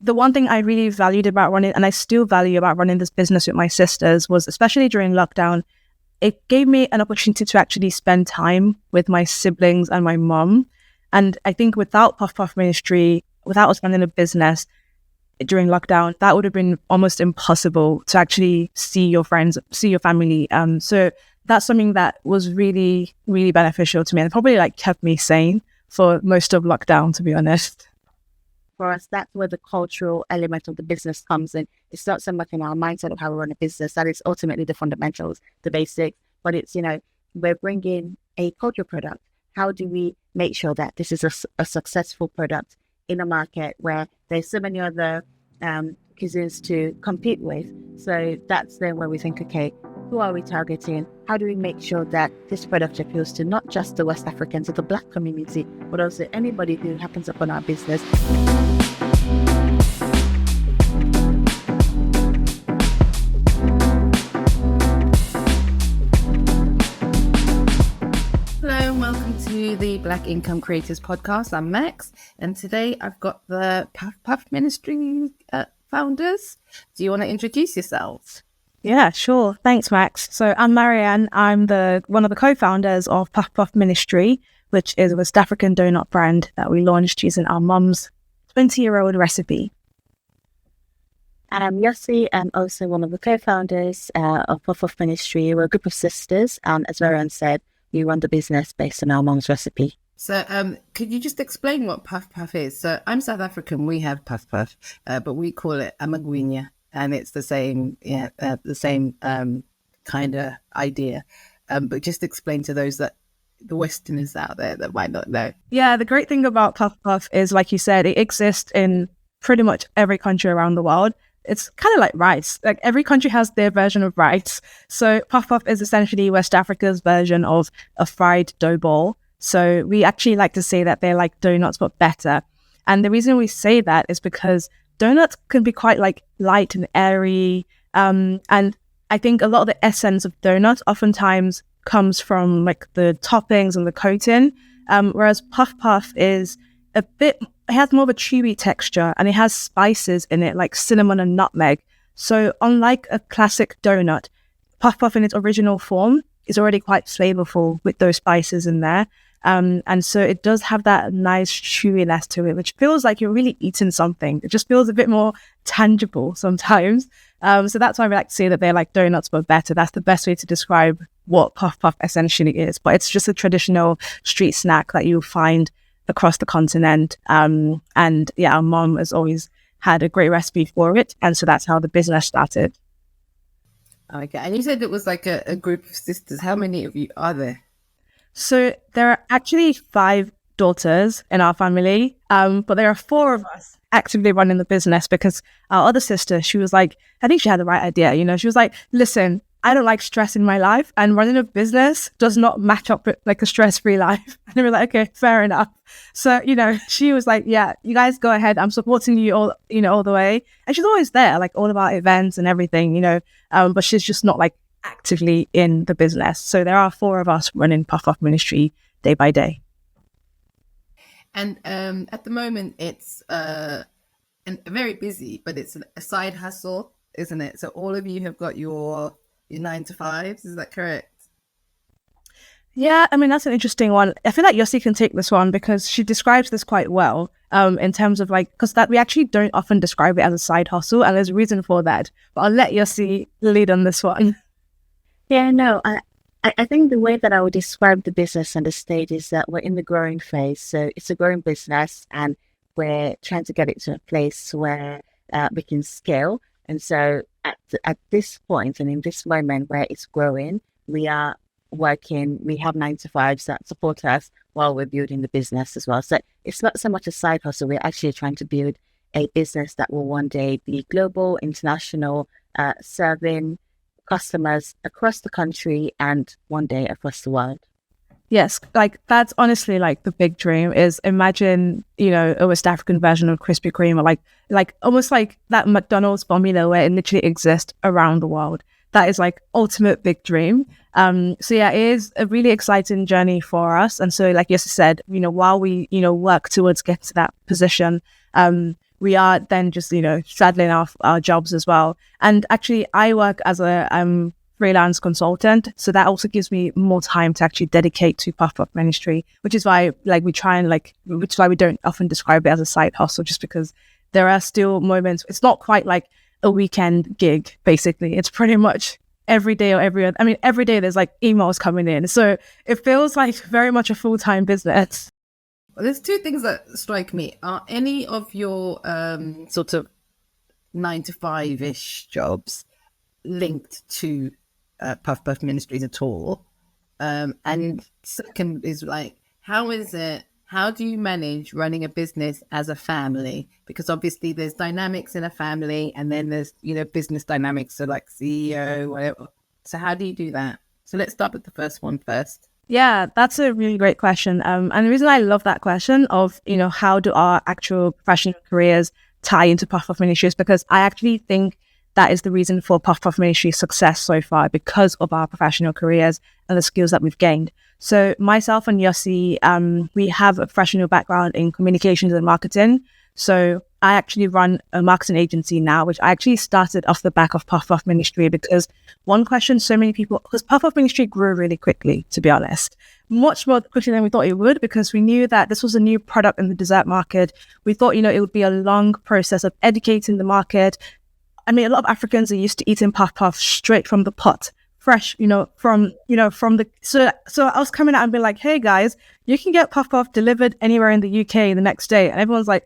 the one thing I really valued about running, and I still value about running this business with my sisters, was especially during lockdown, it gave me an opportunity to actually spend time with my siblings and my mum. And I think without Puff Puff Ministry, without us running a business during lockdown, that would have been almost impossible to actually see your friends, see your family. So that's something that was really, really beneficial to me, and probably like kept me sane for most of lockdown, to be honest. For us, that's where the cultural element of the business comes in. It's not so much in our mindset of how we run a business. That is ultimately the fundamentals, the basics. But it's, we're bringing a cultural product. How do we make sure that this is a successful product in a market where there's so many other cuisines to compete with? So that's then where we think, okay, who are we targeting? How do we make sure that this product appeals to not just the West Africans or the Black community, but also anybody who happens upon our business? Hello and welcome to the Black Income Creators Podcast. I'm Max, and today I've got the Puff Puff Ministry founders. Do you want to introduce yourselves? Yeah, sure. Thanks, Max. So I'm Marianne. I'm one of the co-founders of Puff Puff Ministry, which is a West African donut brand that we launched using our mum's 20-year-old recipe. And I'm Yossie. I'm also one of the co-founders of Puff Puff Ministry. We're a group of sisters, and as Marianne said, we run the business based on our mum's recipe. So could you just explain what Puff Puff is? So I'm South African. We have Puff Puff, but we call it amagwinya. And it's the same kind of idea. But just explain to those the Westerners out there that might not know. Yeah, the great thing about Puff Puff is, like you said, it exists in pretty much every country around the world. It's kind of like rice. Like every country has their version of rice. So Puff Puff is essentially West Africa's version of a fried dough ball. So we actually like to say that they're like donuts, but better. And the reason we say that is because donuts can be quite like light and airy. And I think a lot of the essence of donuts oftentimes comes from like the toppings and the coating. Whereas Puff Puff is it has more of a chewy texture, and it has spices in it like cinnamon and nutmeg. So unlike a classic donut, Puff Puff in its original form is already quite flavorful with those spices in there. And so it does have that nice chewiness to it, which feels like you're really eating something. It just feels a bit more tangible sometimes. So that's why we like to say that they're like donuts, but better. That's the best way to describe what Puff Puff essentially is. But it's just a traditional street snack that you'll find across the continent. And yeah, our mom has always had a great recipe for it. And so that's how the business started. Okay. And you said it was like a group of sisters. How many of you are there? So there are actually 5 daughters in our family, but there are 4 of us actively running the business because our other sister, she was like, I think she had the right idea. She was like, listen, I don't like stress in my life, and running a business does not match up with like a stress-free life. And we were like, okay, fair enough. So, she was like, yeah, you guys go ahead. I'm supporting you all, all the way. And she's always there, like all of our events and everything, but she's just not like actively in the business. So there are 4 of us running Puff Puff Ministry day by day. And at the moment it's very busy, but it's a side hustle, isn't it? So all of you have got your 9 to 5s, is that correct? Yeah, I mean, that's an interesting one. I feel like Yossie can take this one because she describes this quite well in terms of like, because that we actually don't often describe it as a side hustle, and there's a reason for that. But I'll let Yossie lead on this one. Yeah, no, I think the way that I would describe the business and the stage is that we're in the growing phase. So it's a growing business, and we're trying to get it to a place where we can scale. And so at this point and in this moment where it's growing, we are working, we have 9 to 5s that support us while we're building the business as well. So it's not so much a side hustle. We're actually trying to build a business that will one day be global, international, serving customers across the country and one day across the world. Yes, like that's honestly like the big dream is imagine, a West African version of Krispy Kreme, or like almost like that McDonald's formula where it literally exists around the world. That is like ultimate big dream. So yeah, it is a really exciting journey for us. And so like Yossie said, while we, work towards getting to that position, we are then just, straddling our jobs as well. And actually, I work as a freelance consultant, so that also gives me more time to actually dedicate to Puff Puff Ministry, which is why which is why we don't often describe it as a side hustle, just because there are still moments. It's not quite like a weekend gig, basically. It's pretty much every day or every other. I mean, every day there's like emails coming in, so it feels like very much a full-time business. Well, there's two things that strike me. Are any of your sort of 9 to 5-ish jobs linked to Puff Puff Ministries at all? And second is like, how do you manage running a business as a family? Because obviously there's dynamics in a family, and then there's, business dynamics, so like CEO, whatever. So how do you do that? So let's start with the first one first. Yeah, that's a really great question. And the reason I love that question of, how do our actual professional careers tie into Puff Puff Ministries, because I actually think that is the reason for Puff Puff Ministry's success so far, because of our professional careers and the skills that we've gained. So myself and Yossie, we have a professional background in communications and marketing. So I actually run a marketing agency now, which I actually started off the back of Puff Puff Ministry, because one question so many people, because Puff Puff Ministry grew really quickly, to be honest, much more quickly than we thought it would, because we knew that this was a new product in the dessert market. We thought, it would be a long process of educating the market. I mean, a lot of Africans are used to eating Puff Puff straight from the pot, fresh, from the, so I was coming out and being like, hey guys, you can get Puff Puff delivered anywhere in the UK the next day. And everyone's like,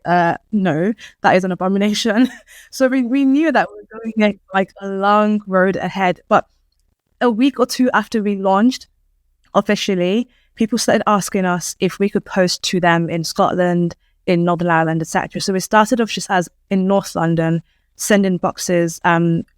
no, that is an abomination. So we knew that we were going like a long road ahead. But a week or two after we launched officially, people started asking us if we could post to them in Scotland, in Northern Ireland, etc. So we started off just as in North London, sending boxes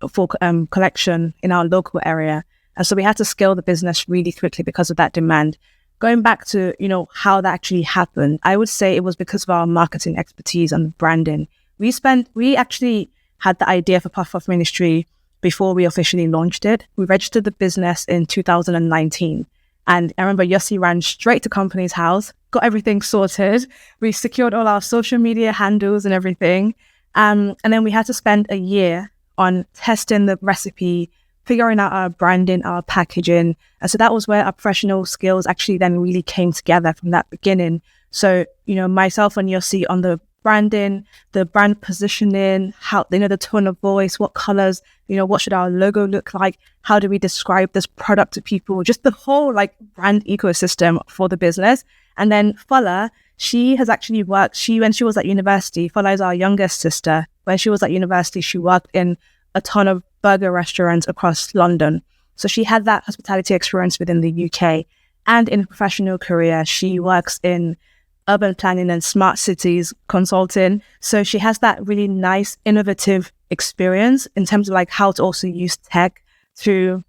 for collection in our local area. And so we had to scale the business really quickly because of that demand. Going back to, how that actually happened, I would say it was because of our marketing expertise and branding. We actually had the idea for Puff Puff Ministry before we officially launched it. We registered the business in 2019. And I remember Yossie ran straight to company's house, got everything sorted. We secured all our social media handles and everything. And then we had to spend a year on testing the recipe, figuring out our branding, our packaging. And so that was where our professional skills actually then really came together from that beginning. So, myself and Yossie on the branding, the brand positioning, how, the tone of voice, what colors, what should our logo look like? How do we describe this product to people? Just the whole brand ecosystem for the business. And then Fola, she has actually worked, when she was at university, Fola is our youngest sister. When she was at university, she worked in a ton of burger restaurants across London. So she had that hospitality experience within the UK. And in a professional career, she works in urban planning and smart cities consulting. So she has that really nice, innovative experience in terms of how to also use tech to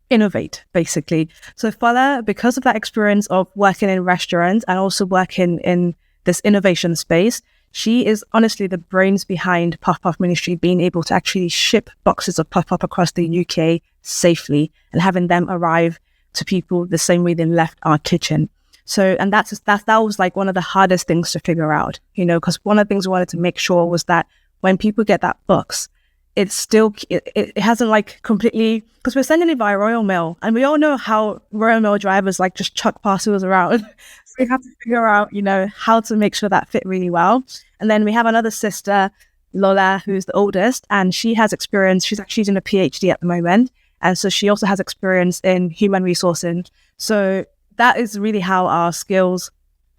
innovate, basically. So Fola, because of that experience of working in restaurants and also working in this innovation space, she is honestly the brains behind Puff Puff Ministry being able to actually ship boxes of Puff Puff across the UK safely and having them arrive to people the same way they left our kitchen. So, and that was one of the hardest things to figure out, because one of the things we wanted to make sure was that when people get that box, it's still, it hasn't completely, because we're sending it via Royal Mail, and we all know how Royal Mail drivers just chuck parcels around. So we have to figure out, how to make sure that fit really well. And then we have another sister, Lola, who's the oldest, and she has experience. She's actually doing a PhD at the moment. And so she also has experience in human resourcing. So that is really how our skills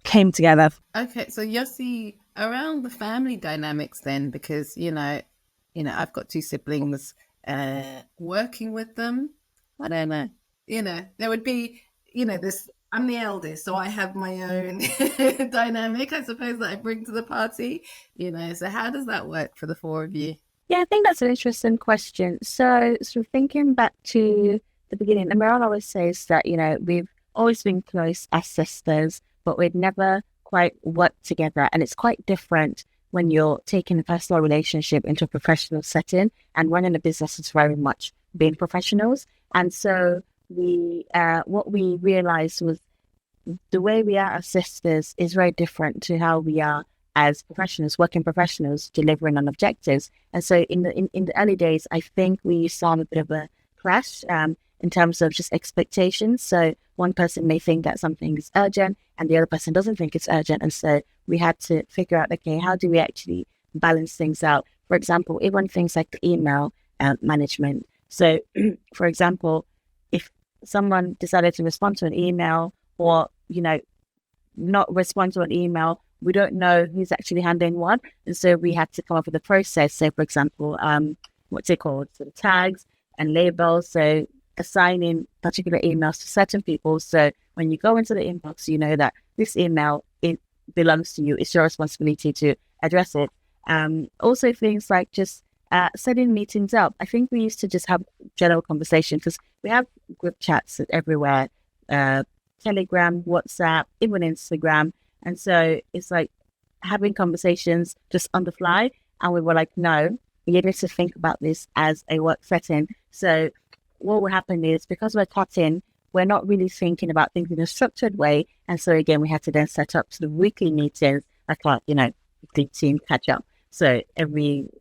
came together. Okay. So Yossie, around the family dynamics then, because, I've got 2 siblings, working with them, I don't know, there would be, this, I'm the eldest, so I have my own dynamic, I suppose, that I bring to the party, so how does that work for the 4 of you? Yeah, I think that's an interesting question. So thinking back to the beginning, and Marianne always says that, we've always been close as sisters, but we'd never quite worked together. And it's quite different when you're taking a personal relationship into a professional setting, and running a business is very much being professionals. And so what we realized was the way we are as sisters is very different to how we are as professionals, working professionals, delivering on objectives. And so in the early days, I think we saw a bit of a clash in terms of just expectations. So one person may think that something is urgent and the other person doesn't think it's urgent. And so we had to figure out, okay, how do we actually balance things out? For example, even things like the email management. So for example, if someone decided to respond to an email or, not respond to an email, we don't know who's actually handling what. And so we had to come up with a process. So for example, what's it called? Sort of tags and labels. So assigning particular emails to certain people. So when you go into the inbox, you know that this email, it belongs to you. It's your responsibility to address it. Also things like just setting meetings up. I think we used to just have general conversation because we have group chats everywhere, Telegram, WhatsApp, even Instagram. And so it's like having conversations just on the fly. And we were like, no, we need to think about this as a work setting. So what will happen is because we're cutting, we're not really thinking about things in a structured way. And so again, we had to then set up sort of weekly meetings, like, the team catch up. So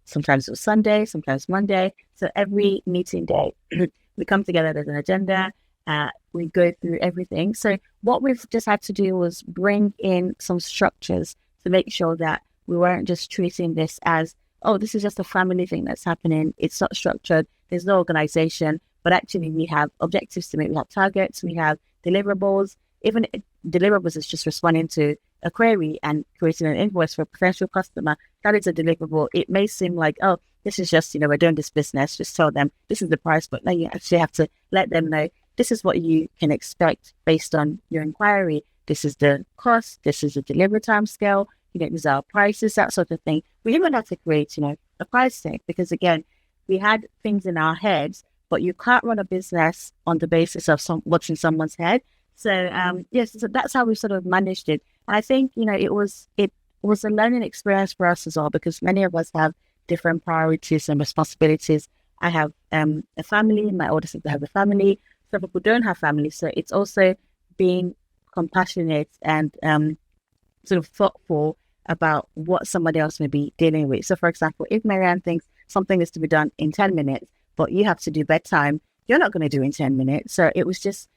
sometimes it was Sunday, sometimes Monday. So every meeting day, we come together, there's an agenda, we go through everything. So what we've just had to do was bring in some structures to make sure that we weren't just treating this as, oh, this is just a family thing that's happening. It's not structured. There's no organization, but actually we have objectives to meet. We have targets, we have deliverables. Even deliverables is just responding to a query and creating an invoice for a potential customer. That is a deliverable. It may seem like, oh, this is just, we're doing this business. Just tell them this is the price, but now you actually have to let them know this is what you can expect based on your inquiry. This is the cost. This is the delivery time scale. These are our prices, that sort of thing. We even had to create, a price tag because again, we had things in our heads, but you can't run a business on the basis of what's in someone's head. So yes, so that's how we sort of managed it. And I think, it was a learning experience for us as well, because many of us have different priorities and responsibilities. I have a family, my older sister has a family, some people don't have families. So it's also being compassionate and sort of thoughtful about what somebody else may be dealing with. So for example, if Marianne thinks something is to be done in 10 minutes, but you have to do bedtime, you're not going to do in 10 minutes. So it was just,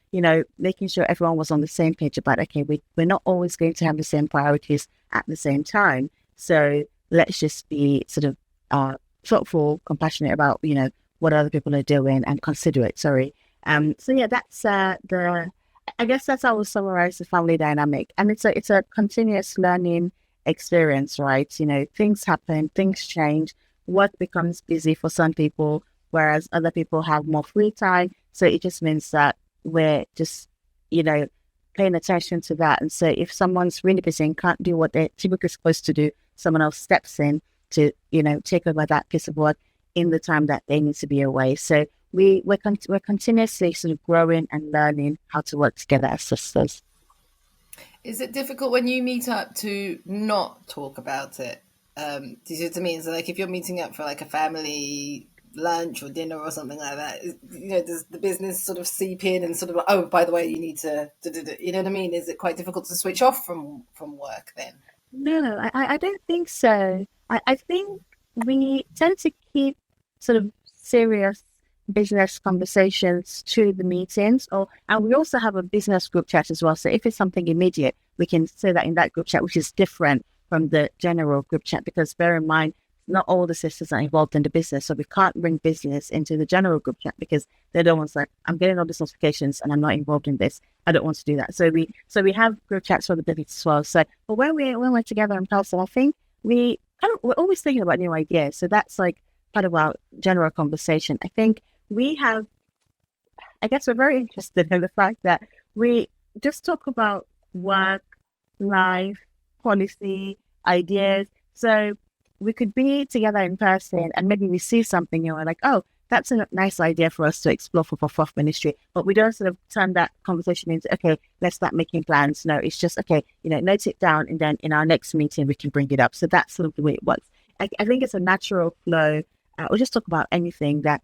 making sure everyone was on the same page about, okay, we're not always going to have the same priorities at the same time. So let's just be sort of thoughtful, compassionate about, what other people are doing and considerate, sorry. So yeah, that's I guess that's how I would summarize the family dynamic. And it's a continuous learning experience, right? Things happen, things change, work becomes busy for some people, whereas other people have more free time. So it just means that we're just, paying attention to that. And so if someone's really busy and can't do what they're typically supposed to do, someone else steps in to, take over that piece of work in the time that they need to be away. So we're continuously sort of growing and learning how to work together as sisters. Is it difficult when you meet up to not talk about it? Do you see what I mean? So like if you're meeting up for like a family lunch or dinner or something like that, does the business sort of seep in and sort of, oh, by the way, you need to, you know what I mean? Is it quite difficult to switch off from work then? No, I don't think so. I think we tend to keep sort of serious business conversations to the meetings, and we also have a business group chat as well. So if it's something immediate, we can say that in that group chat, which is different from the general group chat, because bear in mind, not all the sisters are involved in the business. So we can't bring business into the general group chat because they're the ones like, I'm getting all these notifications and I'm not involved in this. I don't want to do that. So we have group chats for the business as well. So, but when we're together in person, I think we're always thinking about new ideas. So that's like part of our general conversation. I think I guess we're very interested in the fact that we just talk about work, life, policy, ideas. So we could be together in person and maybe we see something and we're like, oh, that's a nice idea for us to explore for Puff Ministry. But we don't sort of turn that conversation into, okay, let's start making plans. No, it's just, okay, note it down and then in our next meeting, we can bring it up. So that's sort of the way it works. I think it's a natural flow. We'll just talk about anything that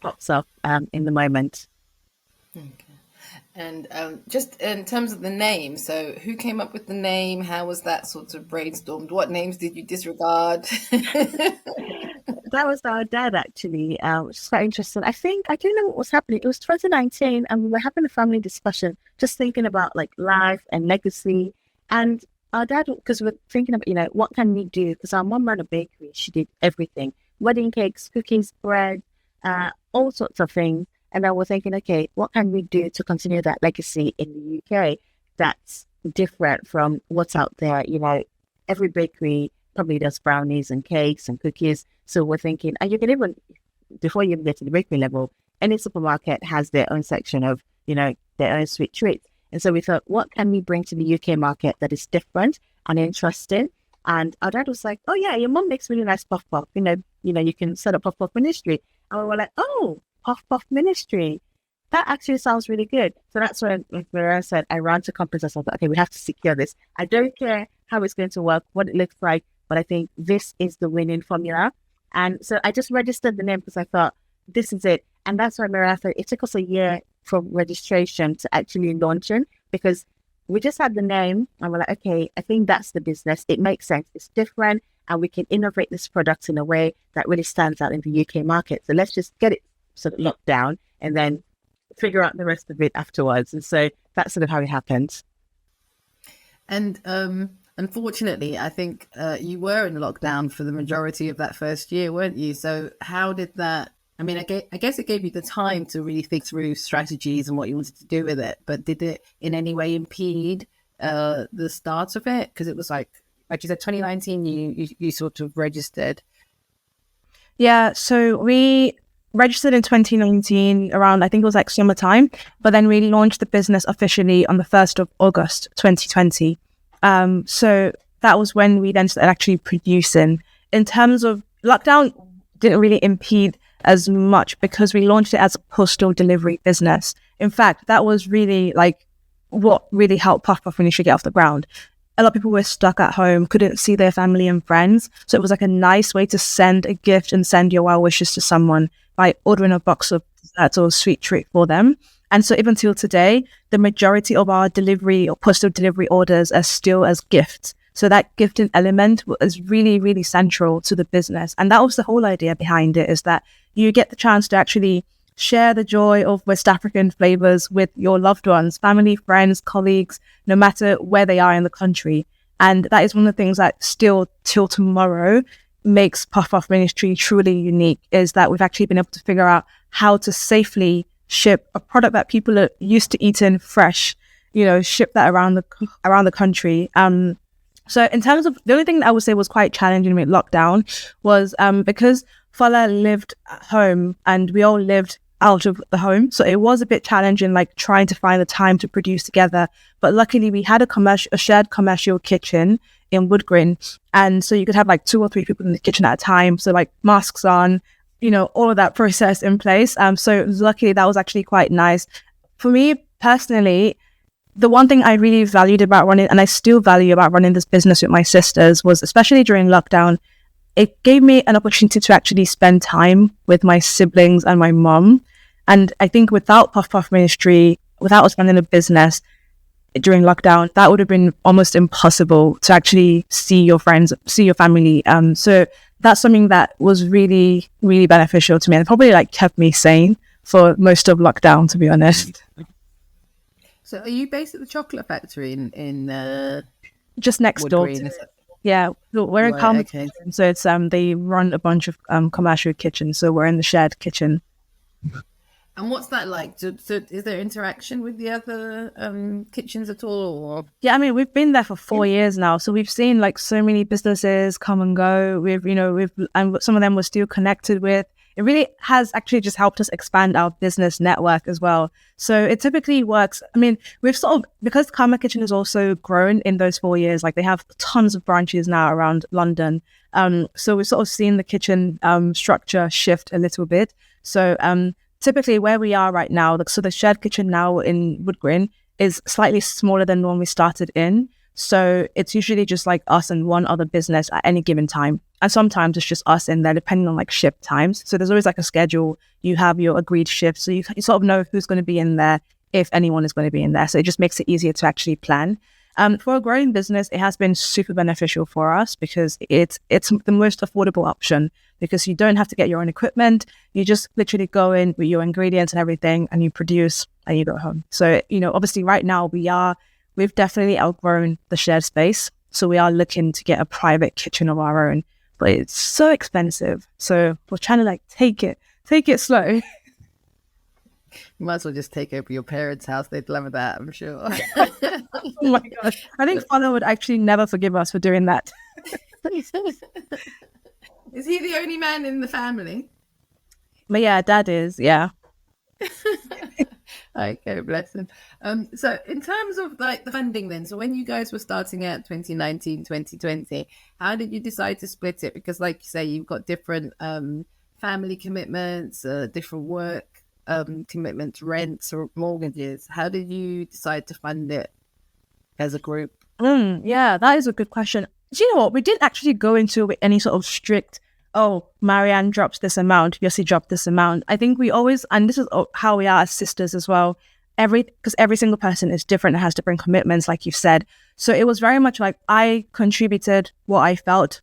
pops up in the moment. Okay. And just in terms of the name, so who came up with the name? How was that sort of brainstormed? What names did you disregard? That was our dad, actually, which is quite interesting. I think, I don't know what was happening. It was 2019, and we were having a family discussion, just thinking about like life and legacy. And our dad, because we're thinking about, what can we do? Because our mom ran a bakery. She did everything: wedding cakes, cookies, bread, all sorts of things. And I was thinking, okay, what can we do to continue that legacy in the UK that's different from what's out there? Every bakery probably does brownies and cakes and cookies. So we're thinking, and you can even, before you even get to the bakery level, any supermarket has their own section of, their own sweet treats. And so we thought, what can we bring to the UK market that is different and interesting? And our dad was like, oh yeah, your mom makes really nice puff puff. You can set up puff puff ministry. And we were like, oh, puff puff ministry. That actually sounds really good. So that's when, like Marianne said, I ran to companies. I thought, okay, we have to secure this. I don't care how it's going to work, what it looks like, but I think this is the winning formula. And so I just registered the name because I thought, this is it. And that's why Marianne said it took us a year from registration to actually launching, because we just had the name and we're like, okay, I think that's the business. It makes sense. It's different, and we can innovate this product in a way that really stands out in the UK market. So let's just get it sort of locked down and then figure out the rest of it afterwards. And so that's sort of how it happened. And unfortunately, I think you were in lockdown for the majority of that first year, weren't you? So how did that? I mean, I guess it gave you the time to really think through strategies and what you wanted to do with it. But did it in any way impede the start of it? Because it was like you said, 2019, you sort of registered. Yeah, so we registered in 2019 around, I think it was like summertime, but then we launched the business officially on the 1st of August 2020. So that was when we then started actually producing. In terms of lockdown, didn't really impede as much because we launched it as a postal delivery business. In fact, that was really like what really helped Puff Puff Ministry get off the ground. A lot of people were stuck at home, couldn't see their family and friends. So it was like a nice way to send a gift and send your well wishes to someone by ordering a box of desserts or a sweet treat for them. And so even till today, the majority of our delivery or postal delivery orders are still as gifts. So that gifting element is really, really central to the business. And that was the whole idea behind it, is that you get the chance to actually share the joy of West African flavors with your loved ones, family, friends, colleagues, no matter where they are in the country. And that is one of the things that still till tomorrow makes Puff Puff Ministry truly unique, is that we've actually been able to figure out how to safely ship a product that people are used to eating fresh, ship that around the country. So in terms of, the only thing that I would say was quite challenging with lockdown was because Fala lived at home and we all lived out of the home. So it was a bit challenging, like trying to find the time to produce together. But luckily we had a shared commercial kitchen in Woodgreen. And so you could have like 2 or 3 people in the kitchen at a time. So like masks on, all of that process in place. So luckily that was actually quite nice. For me personally, the one thing I really valued about running, and I still value about running this business with my sisters, was especially during lockdown, it gave me an opportunity to actually spend time with my siblings and my mum. And I think without Puff Puff Ministry, without us running a business during lockdown, that would have been almost impossible to actually see your friends, see your family. So that's something that was really, really beneficial to me, and probably like kept me sane for most of lockdown, to be honest. So are you based at the chocolate factory in just next door to it? Yeah, we're in Calm. Okay. So it's they run a bunch of commercial kitchens, so we're in the shared kitchen. And what's that like? So is there interaction with the other kitchens at all? Or? Yeah, I mean, we've been there for 4 years now, so we've seen like so many businesses come and go. And some of them we're still connected with. It really has actually just helped us expand our business network as well. So it typically works. I mean, we've sort of, because Karma Kitchen has also grown in those 4 years, like they have tons of branches now around London. So we've sort of seen the kitchen structure shift a little bit. So typically where we are right now, so the shared kitchen now in Woodgreen is slightly smaller than the one we started in. So it's usually just like us and one other business at any given time. And sometimes it's just us in there, depending on like shift times. So there's always like a schedule. You have your agreed shift. So you sort of know who's going to be in there if anyone is going to be in there. So it just makes it easier to actually plan. For a growing business, it has been super beneficial for us because it's the most affordable option, because you don't have to get your own equipment. You just literally go in with your ingredients and everything, and you produce and you go home. So, obviously right now we've definitely outgrown the shared space. So we are looking to get a private kitchen of our own, but it's so expensive. So we're trying to take it slow. You might as well just take over your parents' house. They'd love that, I'm sure. Oh my gosh. I think Father would actually never forgive us for doing that. Is he the only man in the family? But yeah, Dad is, yeah. Okay, bless him. So in terms of the funding then, so when you guys were starting out 2019, 2020, how did you decide to split it? Because like you say, you've got different family commitments, different work commitments, rents or mortgages. How did you decide to fund it as a group? Yeah, that is a good question. Do you know what? We didn't actually go into any sort of strict, Marianne drops this amount, Yossie dropped this amount. I think we always, and this is how we are as sisters as well, because every single person is different and has different commitments, like you said. So it was very much like I contributed what I felt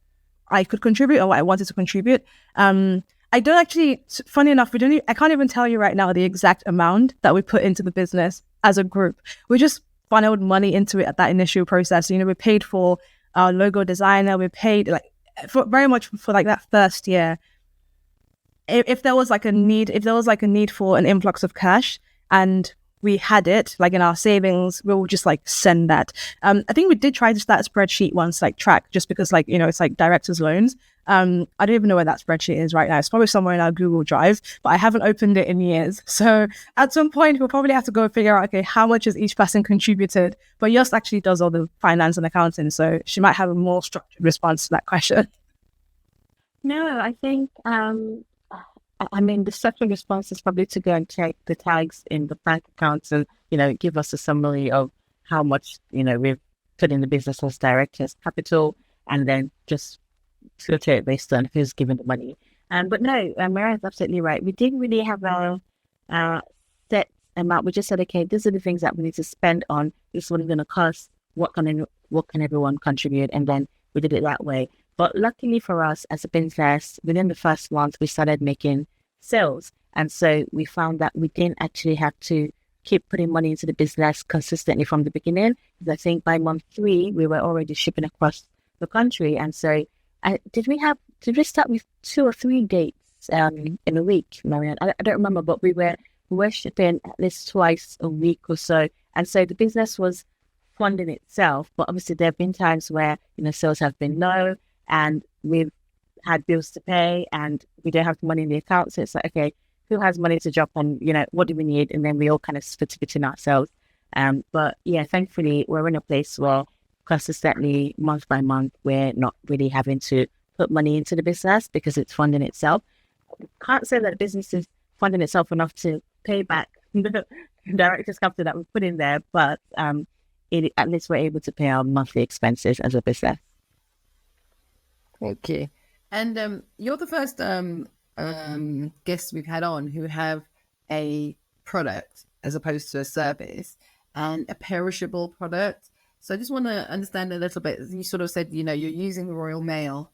I could contribute or what I wanted to contribute. I don't actually, funny enough, I can't even tell you right now the exact amount that we put into the business as a group. We just funneled money into it at that initial process. We paid for our logo designer, we paid very much for that first year. If there was a need for an influx of cash and we had it in our savings, we'll just send that. I think we did try to start a spreadsheet once, track, just because it's director's loans. I don't even know where that spreadsheet is right now. It's probably somewhere in our Google Drive, but I haven't opened it in years. So at some point, we'll probably have to go figure out, okay, how much has each person contributed? But Yoss actually does all the finance and accounting, so she might have a more structured response to that question. No, I think, the structured response is probably to go and check the tags in the bank accounts and, give us a summary of how much, we've put in the business as directors' capital, and then just filter it based on who's given the money. But no, Marianne's absolutely right. We didn't really have a set amount. We just said, okay, these are the things that we need to spend on. This is what it's going to cost. What can everyone contribute? And then we did it that way. But luckily for us as a business, within the first month, we started making sales. And so we found that we didn't actually have to keep putting money into the business consistently from the beginning. Because I think by month 3, we were already shipping across the country. And so did we start with 2 or 3 dates in a week, Marianne? I don't remember, but we were shipping at least twice a week or so. And so the business was funding itself. But obviously there have been times where, sales have been low and we've had bills to pay and we don't have the money in the account. So it's like, okay, who has money to drop on, what do we need? And then we all kind of split it between ourselves. But yeah, thankfully we're in a place where consistently, month by month, we're not really having to put money into the business because it's funding itself. Can't say that the business is funding itself enough to pay back the director's capital that we put in there, but at least we're able to pay our monthly expenses as a business. Okay. And you're the first guest we've had on who have a product as opposed to a service and a perishable product. So I just want to understand a little bit. You sort of said, you're using the Royal Mail.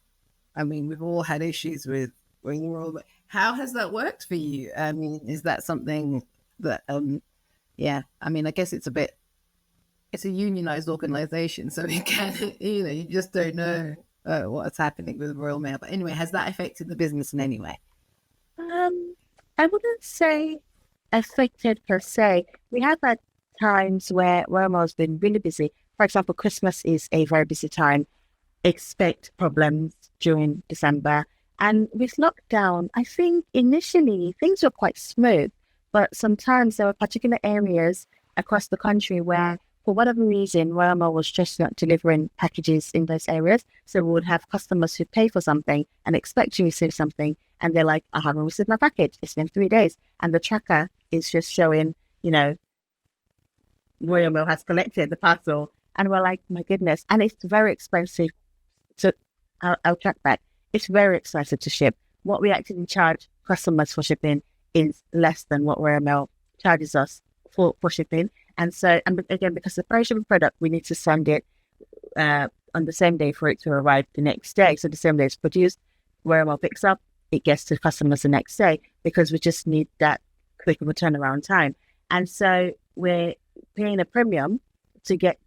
I mean, we've all had issues with Royal Mail. How has that worked for you? I mean, is that something that, I guess it's a unionized organization. So it can, you just don't know what's happening with the Royal Mail. But anyway, has that affected the business in any way? I wouldn't say affected per se. We have had times where Royal Mail has been really busy. For example, Christmas is a very busy time. Expect problems during December. And with lockdown, I think initially things were quite smooth, but sometimes there were particular areas across the country where, for whatever reason, Royal Mail was just not delivering packages in those areas. So we would have customers who pay for something and expect to receive something, and they're like, I haven't received my package. It's been 3 days. And the tracker is just showing, Royal Mail has collected the parcel. And we're like, my goodness. And it's very expensive to, I'll track back. It's very expensive to ship. What we actually charge customers for shipping is less than what Royal Mail charges us for shipping. And so, and again, because the perishable product, we need to send it on the same day for it to arrive the next day. So the same day it's produced, Royal picks up, it gets to customers the next day, because we just need that quick of a turnaround time. And so we're paying a premium to get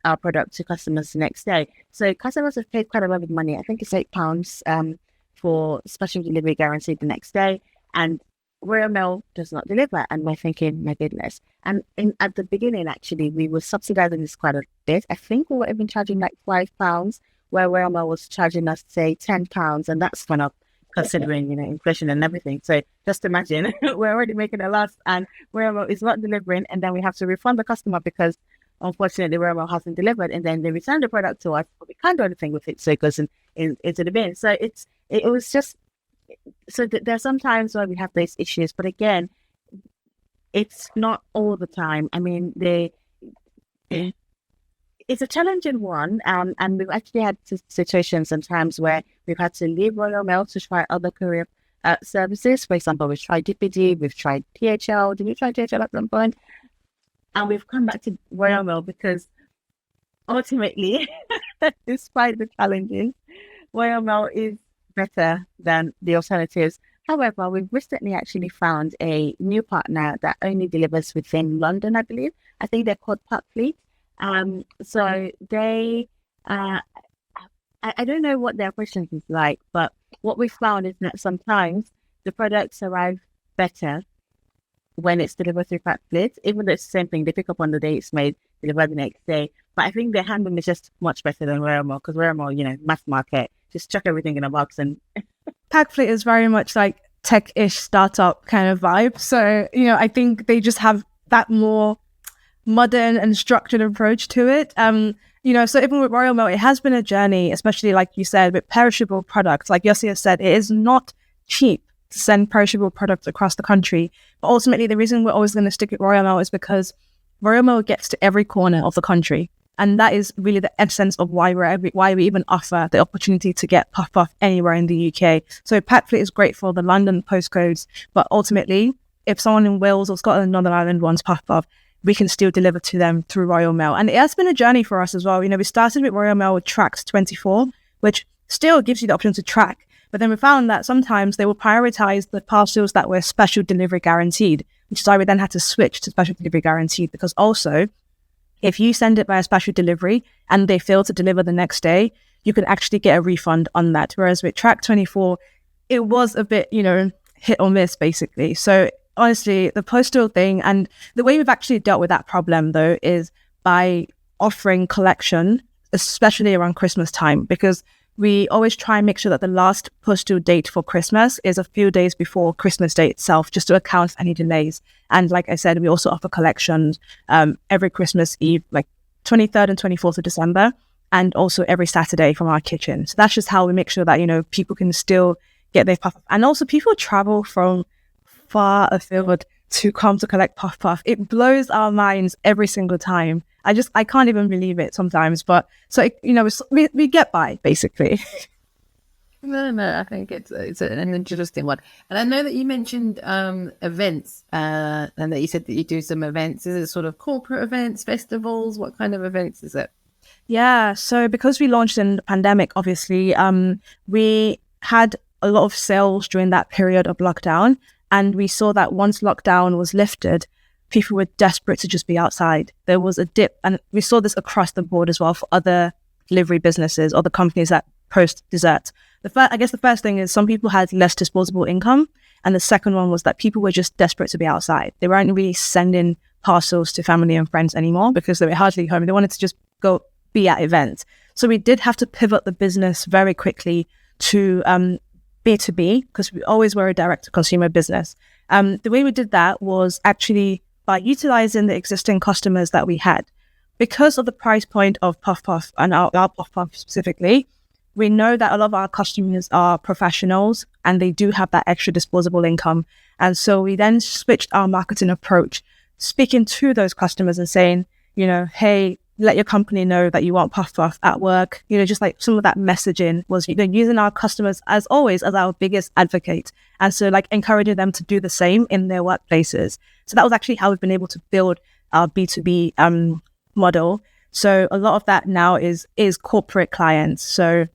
our product to customers the next day. So customers have paid quite a lot of money. I think it's £8 for special delivery guaranteed the next day. And Royal Mail does not deliver. And we're thinking, my goodness. And at the beginning, actually, we were subsidizing this quite a bit. I think we were even charging like £5, where Royal Mail was charging us, say, £10. And that's gone up, considering, inflation and everything. So just imagine, we're already making a loss and Royal Mail is not delivering. And then we have to refund the customer because, unfortunately, Royal Mail hasn't delivered. And then they return the product to us, but we can't do anything with it. So it goes into the bin. So it was just, so there are some times where we have these issues, but again, it's not all the time. I mean, it's a challenging one, and we've actually had situations and times where we've had to leave Royal Mail to try other courier services. For example, we've tried DPD, we've tried DHL. Did we try DHL at some point? And we've come back to Royal Mail because ultimately, despite the challenges, Royal Mail is better than the alternatives. However, we've recently actually found a new partner that only delivers within London, I believe. I think they're called Fleet. So they, I don't know what their operations is like, but what we found is that sometimes the products arrive better when it's delivered through Fleet, even though it's the same thing. They pick up on the day it's made, deliver the next day. But I think their handling is just much better than Royal Mail, because Royal Mail, mass market, just chuck everything in a box. And Fleet is very much like tech-ish startup kind of vibe. So, I think they just have that more modern and structured approach to it. So even with Royal Mail, it has been a journey, especially like you said, with perishable products. Like Yossie has said, it is not cheap to send perishable products across the country. But ultimately, the reason we're always going to stick with Royal Mail is because Royal Mail gets to every corner of the country. And that is really the essence of why we even offer the opportunity to get Puff anywhere in the UK. So Fleet is great for the London postcodes, but ultimately, if someone in Wales or Scotland, Northern Ireland wants Puff, we can still deliver to them through Royal Mail. And it has been a journey for us as well. We started with Royal Mail with Tracked 24, which still gives you the option to track. But then we found that sometimes they will prioritize the parcels that were special delivery guaranteed, which is why we then had to switch to special delivery guaranteed, because also, if you send it by a special delivery and they fail to deliver the next day, you can actually get a refund on that. Whereas with Track 24, it was a bit, hit or miss, basically. So honestly, the postal thing, and the way we've actually dealt with that problem, though, is by offering collection, especially around Christmas time, because we always try and make sure that the last postal date for Christmas is a few days before Christmas Day itself, just to account for any delays. And like I said, we also offer collections every Christmas Eve, like 23rd and 24th of December, and also every Saturday from our kitchen. So that's just how we make sure that, people can still get their Puff. And also people travel from far afield to come to collect Puff. It blows our minds every single time. I can't even believe it sometimes. But so, we get by, basically. No, I think it's an interesting one. And I know that you mentioned events and that you said that you do some events. Is it sort of corporate events, festivals? What kind of events is it? Yeah, so because we launched in the pandemic, obviously, we had a lot of sales during that period of lockdown. And we saw that once lockdown was lifted, people were desperate to just be outside. There was a dip, and we saw this across the board as well for other delivery businesses, other companies that post desserts. I guess the first thing is some people had less disposable income. And the second one was that people were just desperate to be outside. They weren't really sending parcels to family and friends anymore because they were hardly home. They wanted to just go be at events. So we did have to pivot the business very quickly to B2B, because we always were a direct-to-consumer business. The way we did that was actually by utilizing the existing customers that we had. Because of the price point of Puff and our Puff specifically, we know that a lot of our customers are professionals and they do have that extra disposable income. And so we then switched our marketing approach, speaking to those customers and saying, hey, let your company know that you want puff puff at work. Just like some of that messaging was, using our customers as always as our biggest advocate. And so like encouraging them to do the same in their workplaces. So that was actually how we've been able to build our B2B model. So a lot of that now is corporate clients. So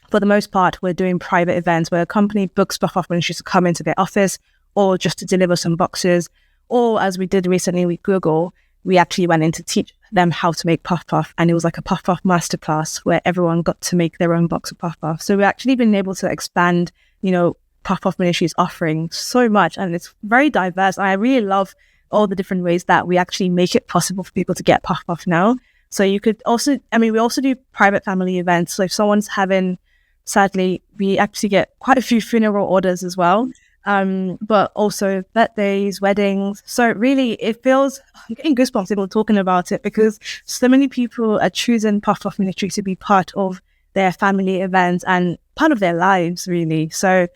for the most part, we're doing private events where a company books puff puff ministries to come into their office or just to deliver some boxes. Or as we did recently with Google, we actually went in to teach them how to make puff puff. And it was like a puff puff masterclass where everyone got to make their own box of puff puff. So we've actually been able to expand, puff puff ministries offering so much. And it's very diverse. And I really love all the different ways that we actually make it possible for people to get puff puff now. So you could also, we also do private family events. So if someone's having, sadly, we actually get quite a few funeral orders as well. But also birthdays, weddings. So really, it feels, I'm getting goosebumps people talking about it because so many people are choosing Puff Puff Ministry to be part of their family events and part of their lives, really. So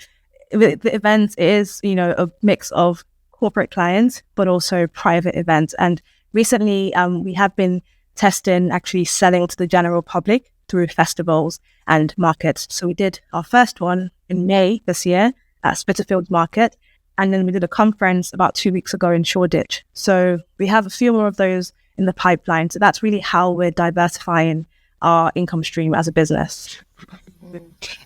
the event is, a mix of corporate clients, but also private events. And recently, we have been testing actually selling to the general public through festivals and markets. So we did our first one in May this year at Spitalfields Market. And then we did a conference about 2 weeks ago in Shoreditch. So we have a few more of those in the pipeline. So that's really how we're diversifying our income stream as a business.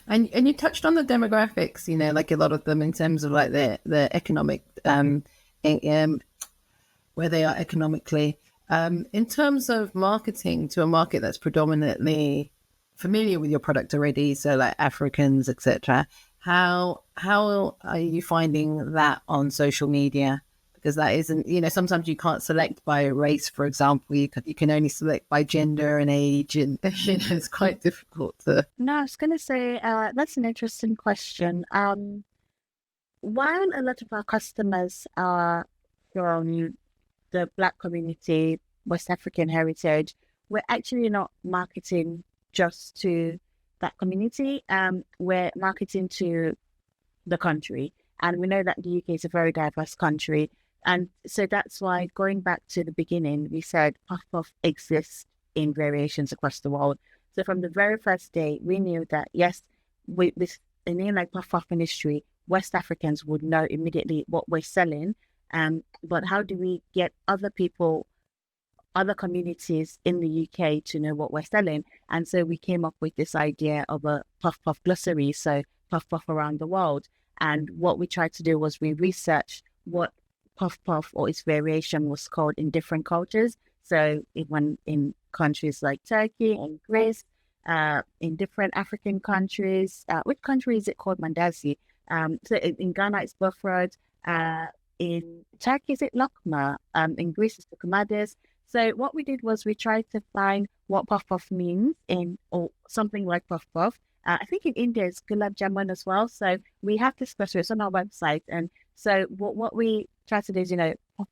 And you touched on the demographics, like a lot of them in terms of like the economic, where they are economically. In terms of marketing to a market that's predominantly familiar with your product already, so like Africans, etc., how are you finding that on social media? Because that isn't, sometimes you can't select by race, for example. You can only select by gender and age, and it's quite difficult to. No, I was going to say that's an interesting question. While a lot of our customers are from the Black community, West African heritage, we're actually not marketing just to that community. We're marketing to the country. And we know that the UK is a very diverse country. And so that's why, going back to the beginning, we said Puff Puff exists in variations across the world. So from the very first day, we knew that, yes, with a name like Puff Puff Ministry, West Africans would know immediately what we're selling. But how do we get other people, other communities in the UK to know what we're selling? And so we came up with this idea of a Puff Puff glossary, so Puff Puff around the world. And what we tried to do was we researched what Puff Puff or its variation was called in different cultures. So when in countries like Turkey and Greece, in different African countries, which country is it called? Mandazi. So in Ghana, it's Buffered. In Turkey, is it Lokma? In Greece, it's the Kumades. So what we did was we tried to find what Puff Puff means or something like Puff Puff. I think in India it's Gulab Jamun as well. So we have this special, it's on our website. And so what we try to do is,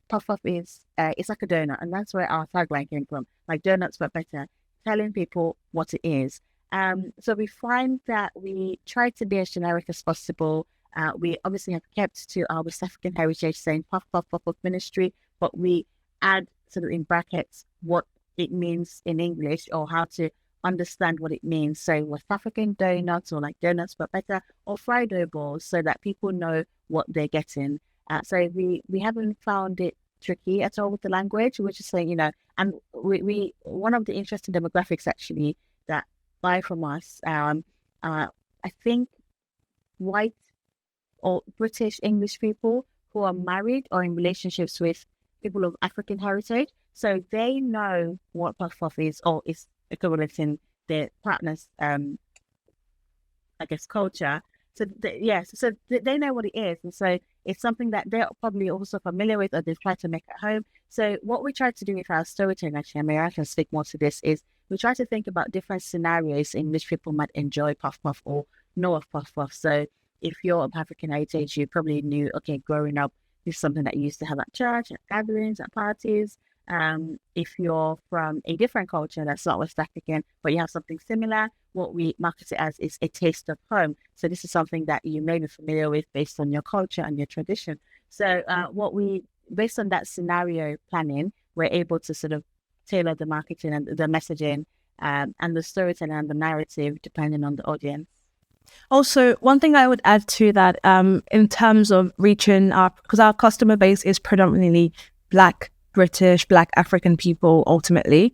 Puff Puff is, it's like a donut. And that's where our tagline came from, like donuts but better, telling people what it is. So we find that we try to be as generic as possible. We obviously have kept to our West African heritage, saying Puff Puff Ministry, but we add sort of in brackets what it means in English or how to understand what it means. So West African donuts or like donuts but better or fried dough balls so that people know what they're getting. So we haven't found it tricky at all with the language. We're just saying, and we one of the interesting demographics actually that buy from us, I think white or British English people who are married or in relationships with people of African heritage. So they know what Puff Puff is or is equivalent in their partner's, culture. So they know what it is. And so it's something that they're probably also familiar with or they've tried to make at home. So what we try to do with our storytelling, actually, and Marianne can speak more to this, is we try to think about different scenarios in which people might enjoy Puff Puff or know of Puff Puff. So if you're of African heritage, you probably knew, okay, growing up, this is something that you used to have at church, at gatherings, at parties. If you're from a different culture that's not West African, but you have something similar, what we market it as is a taste of home. So this is something that you may be familiar with based on your culture and your tradition. So based on that scenario planning, we're able to sort of tailor the marketing and the messaging and the storytelling and the narrative depending on the audience. Also, one thing I would add to that, in terms of reaching because our customer base is predominantly Black, British, Black African people, ultimately,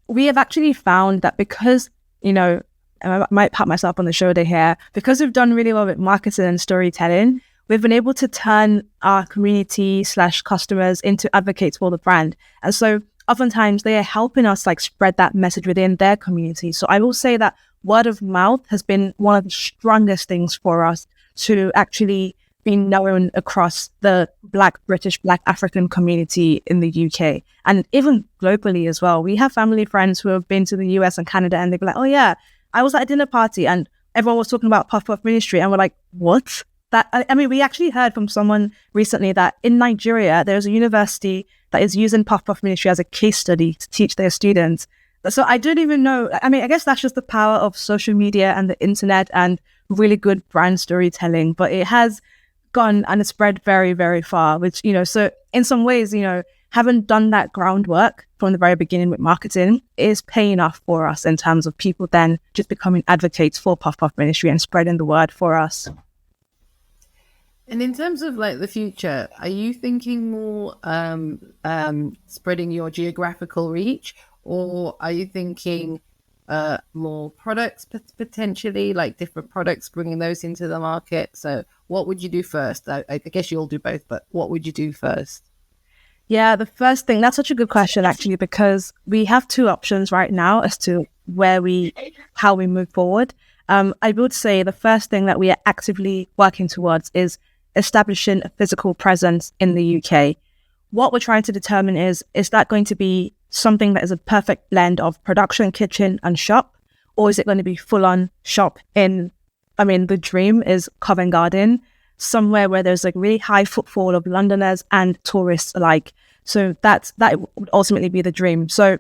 we have actually found that because, I might pat myself on the shoulder here, because we've done really well with marketing and storytelling, we've been able to turn our community/customers into advocates for the brand. And so oftentimes they are helping us spread that message within their community. So I will say that word of mouth has been one of the strongest things for us to actually be known across the Black, British, Black African community in the UK and even globally as well. We have family friends who have been to the US and Canada, and they'd be like, oh yeah, I was at a dinner party and everyone was talking about Puff Puff Ministry. And we're like, what? We actually heard from someone recently that in Nigeria, there's a university that is using Puff Puff Ministry as a case study to teach their students. So I don't even know. I guess that's just the power of social media and the internet and really good brand storytelling. But it has gone and it's spread very, very far, which, so in some ways, having done that groundwork from the very beginning with marketing is paying off for us in terms of people then just becoming advocates for Puff Puff Ministry and spreading the word for us. And in terms of the future, are you thinking more spreading your geographical reach, or are you thinking more products potentially, like different products, bringing those into the market? So what would you do first? I guess you'll do both, but what would you do first? Yeah, the first thing, that's such a good question, actually, because we have two options right now as to how we move forward. I would say the first thing that we are actively working towards is establishing a physical presence in the UK. What we're trying to determine is that going to be something that is a perfect blend of production, kitchen and shop, or is it going to be full on shop the dream is Covent Garden, somewhere where there's really high footfall of Londoners and tourists alike. So that would ultimately be the dream. So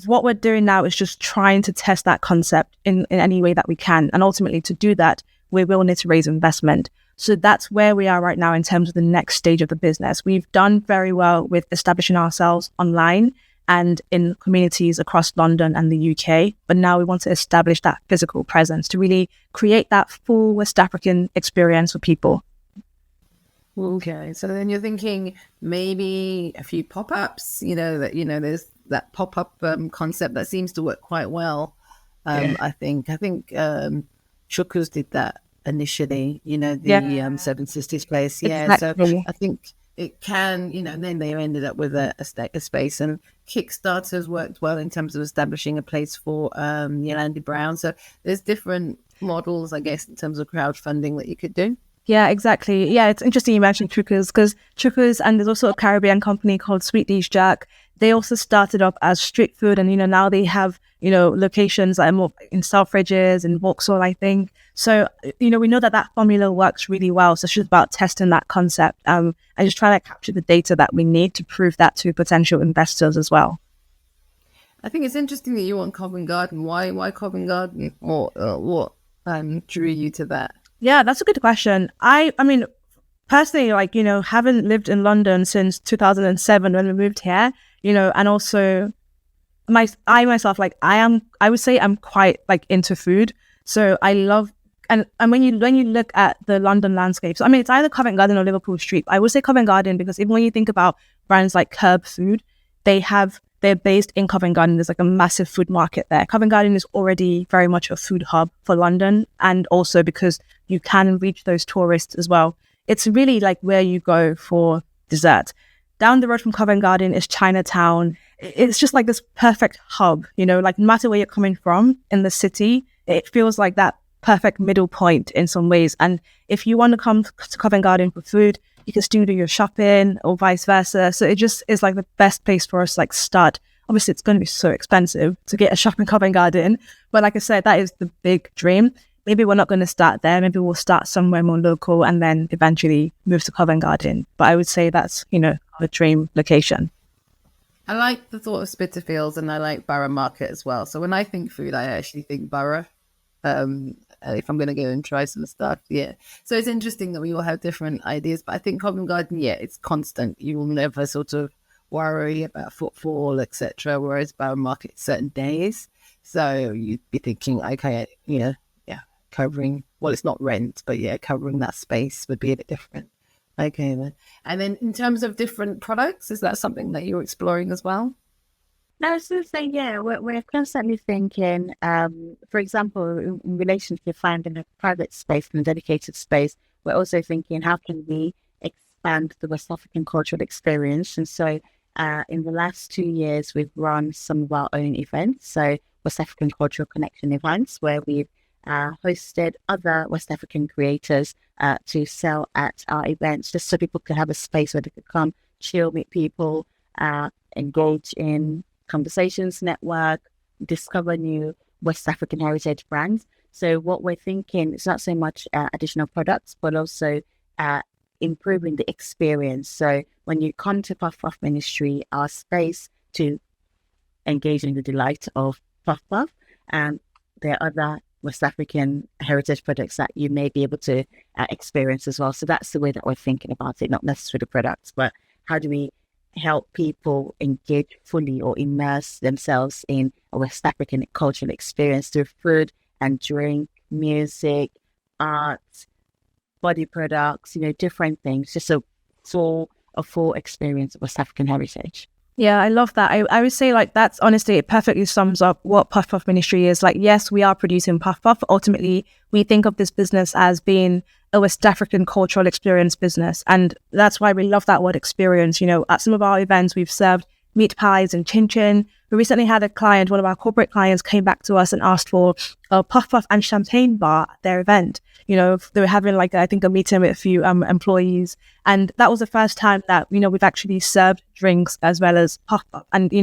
what we're doing now is just trying to test that concept in any way that we can. And ultimately to do that, we will need to raise investment. So that's where we are right now in terms of the next stage of the business. We've done very well with establishing ourselves online and in communities across London and the UK. But now we want to establish that physical presence to really create that full West African experience for people. Okay, so then you're thinking maybe a few pop-ups, there's that pop-up concept that seems to work quite well. I think Chukwu's did that initially, the Seven Sisters place. Yeah, exactly. So I think it can, and then they ended up with a space, and Kickstarter's worked well in terms of establishing a place for Yolandi Brown. So there's different models, I guess, in terms of crowdfunding that you could do. Yeah, exactly. Yeah, it's interesting you mentioned Chukwu's, because Chukwu's, and there's also a Caribbean company called Sweet Dish Jack. They also started up as street food, and now they have locations that are more in Selfridges and Vauxhall, I think. So we know that formula works really well. So it's just about testing that concept and just trying to capture the data that we need to prove that to potential investors as well. I think it's interesting that you want Covent Garden. Why Covent Garden? Or what drew you to that? Yeah, that's a good question. I mean, personally, haven't lived in London since 2007 when we moved here, and also I myself, I would say I'm quite into food. So I love, and when you look at the London landscape, so it's either Covent Garden or Liverpool Street. I would say Covent Garden because even when you think about brands like Curb Food, they're based in Covent Garden. There's a massive food market there. Covent Garden is already very much a food hub for London, and also because you can reach those tourists as well. It's really where you go for dessert. Down the road from Covent Garden is Chinatown. It's just this perfect hub, no matter where you're coming from in the city, it feels like that perfect middle point in some ways. And if you want to come to Covent Garden for food, you can still do your shopping or vice versa. So it just is the best place for us to start. Obviously, it's going to be so expensive to get a shop in Covent Garden. But like I said, that is the big dream. Maybe we're not going to start there. Maybe we'll start somewhere more local and then eventually move to Covent Garden. But I would say that's, a dream location. I like the thought of Spitalfields, and I like Borough Market as well. So when I think food, I actually think Borough. If I'm going to go and try some stuff, yeah. So it's interesting that we all have different ideas, but I think Covent Garden, yeah, it's constant. You will never sort of worry about footfall, etc. Whereas Borough Market certain days. So you'd be thinking, okay, yeah, covering, well, it's not rent, but yeah, covering that space would be a bit different. Okay, then. And then in terms of different products, is that something that you're exploring as well? No, I was going to say, yeah, we're constantly thinking, for example, in relation to finding a private space and a dedicated space, we're also thinking, how can we expand the West African cultural experience? And so in the last 2 years, we've run some of our own events. So West African Cultural Connection events, where we've hosted other West African creators to sell at our events, just so people could have a space where they could come, chill, meet people, engage in conversations, network, discover new West African heritage brands. So what we're thinking is not so much additional products, but also improving the experience. So when you come to Puff Puff Ministry, our space to engage in the delight of Puff Puff, and there are other West African heritage products that you may be able to experience as well. So that's the way that we're thinking about it, not necessarily products, but how do we help people engage fully or immerse themselves in a West African cultural experience through food and drink, music, art, body products, different things, just a full experience of West African heritage. Yeah, I love that. I would say like that's honestly, it perfectly sums up what Puff Puff Ministry is. Like, yes, we are producing Puff Puff. Ultimately, we think of this business as being a West African cultural experience business. And that's why we love that word experience. At some of our events, we've served meat pies and chin chin. We recently had a client, one of our corporate clients came back to us and asked for a Puff Puff and champagne bar at their event. They were having I think a meeting with a few employees. And that was the first time that, we've actually served drinks as well as Puff Puff. And,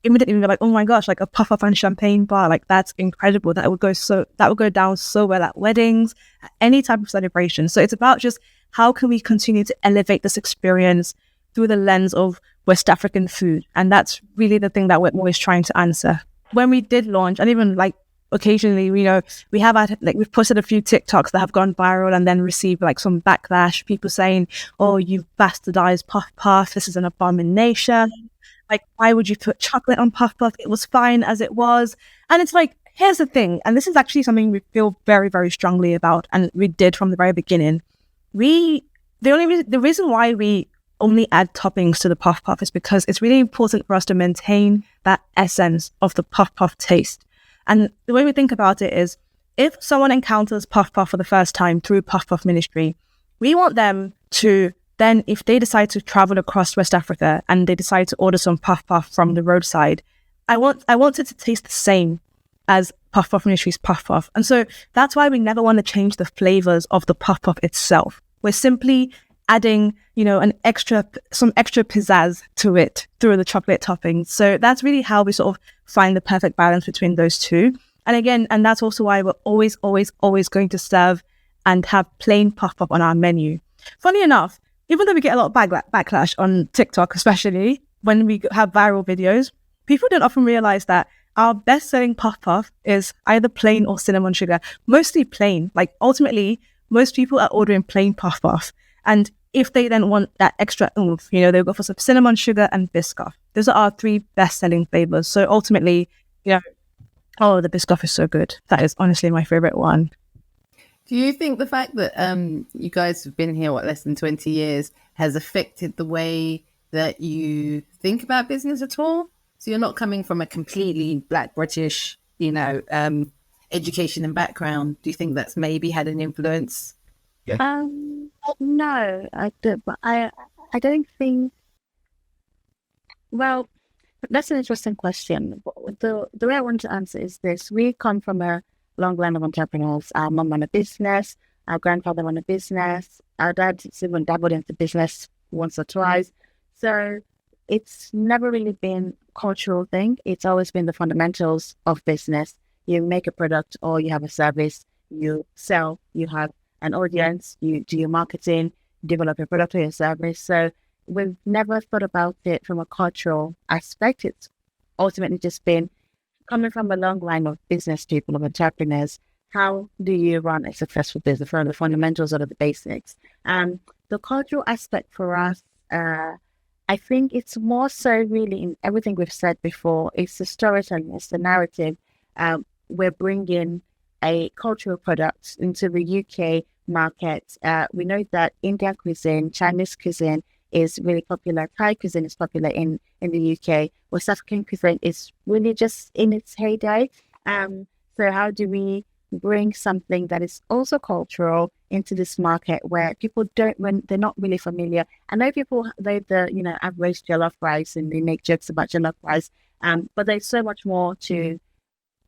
immediately we were like, oh my gosh, like a Puff Puff and champagne bar, like that's incredible. That would go down so well at weddings, at any type of celebration. So it's about just how can we continue to elevate this experience through the lens of West African food. And that's really the thing that we're always trying to answer. When we did launch, and even occasionally, we have had, we've posted a few TikToks that have gone viral and then received some backlash, people saying, oh, you've bastardized Puff Puff, this is an abomination. Why would you put chocolate on Puff Puff? It was fine as it was. And it's here's the thing, and this is actually something we feel very, very strongly about, and we did from the very beginning. The reason why we only add toppings to the Puff Puff is because it's really important for us to maintain that essence of the Puff Puff taste. And the way we think about it is, if someone encounters Puff Puff for the first time through Puff Puff Ministry, we want them to then, if they decide to travel across West Africa and they decide to order some Puff Puff from the roadside, I want it to taste the same as Puff Puff Ministry's Puff Puff. And so that's why we never want to change the flavors of the Puff Puff itself. We're simply adding, some extra pizzazz to it through the chocolate toppings. So that's really how we sort of find the perfect balance between those two. And again, and that's also why we're always, always, always going to serve and have plain Puff Puff on our menu. Funny enough, even though we get a lot of backlash on TikTok, especially when we have viral videos, people don't often realize that our best-selling Puff Puff is either plain or cinnamon sugar, mostly plain. Ultimately, most people are ordering plain Puff Puff. And if they then want that extra oomph, they'll go for some cinnamon sugar and Biscoff. Those are our 3 best-selling flavors. So ultimately, the Biscoff is so good. That is honestly my favorite one. Do you think the fact that you guys have been here, less than 20 years, has affected the way that you think about business at all? So you're not coming from a completely Black British, education and background. Do you think that's maybe had an influence? Yeah. No, I don't. But I don't think. Well, that's an interesting question. The way I want to answer is this: we come from a long line of entrepreneurs. Our mum ran a business. Our grandfather ran a business. Our dad even dabbled into business once or twice. So it's never really been a cultural thing. It's always been the fundamentals of business. You make a product or you have a service. You sell. You have an audience, you do your marketing, develop your product or your service. So we've never thought about it from a cultural aspect. It's ultimately just been coming from a long line of business people, of entrepreneurs. How do you run a successful business? From the fundamentals or the basics? The cultural aspect for us, I think it's more so really in everything we've said before. It's the storytelling, it's the narrative. We're bringing a cultural product into the UK market. We know that Indian cuisine, Chinese cuisine is really popular. Thai cuisine is popular in the UK. West African cuisine is really just in its heyday. So how do we bring something that is also cultural into this market where people don't, when they're not really familiar? I know people, I've raised jollof rice and they make jokes about jollof rice, but there's so much more to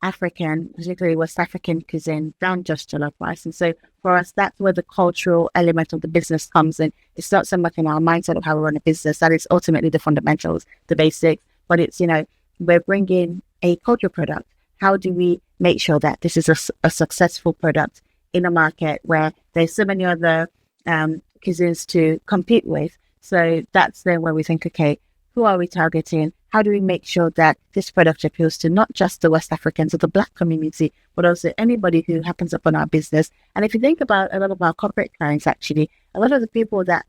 African, particularly West African cuisine, than just jollof rice. And so for us, that's where the cultural element of the business comes in. It's not so much in our mindset of how we run a business. That is ultimately the fundamentals, the basics, but it's, we're bringing a cultural product. How do we make sure that this is a successful product in a market where there's so many other cuisines to compete with? So that's then where we think, okay, who are we targeting? How do we make sure that this product appeals to not just the West Africans or the Black community, but also anybody who happens upon our business? And if you think about a lot of our corporate clients, actually, a lot of the people that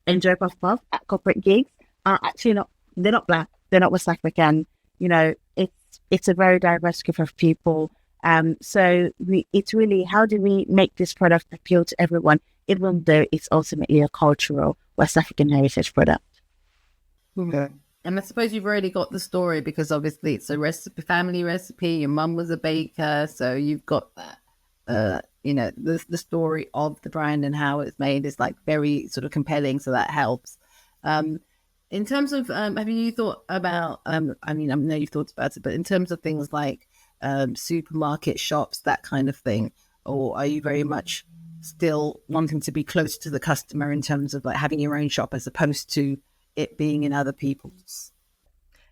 enjoy Puff Puff at corporate gigs are actually they're not Black, they're not West African. It's a very diverse group of people. So it's really, how do we make this product appeal to everyone, even though it's ultimately a cultural West African heritage product? Okay. And I suppose you've already got the story because obviously it's a family recipe. Your mum was a baker, so you've got that. The story of the brand and how it's made is like very sort of compelling, so that helps. In terms of, have you thought about? I know you've thought about it, but in terms of things like supermarket shops, that kind of thing, or are you very much still wanting to be close to the customer in terms of like having your own shop as opposed to it being in other people's?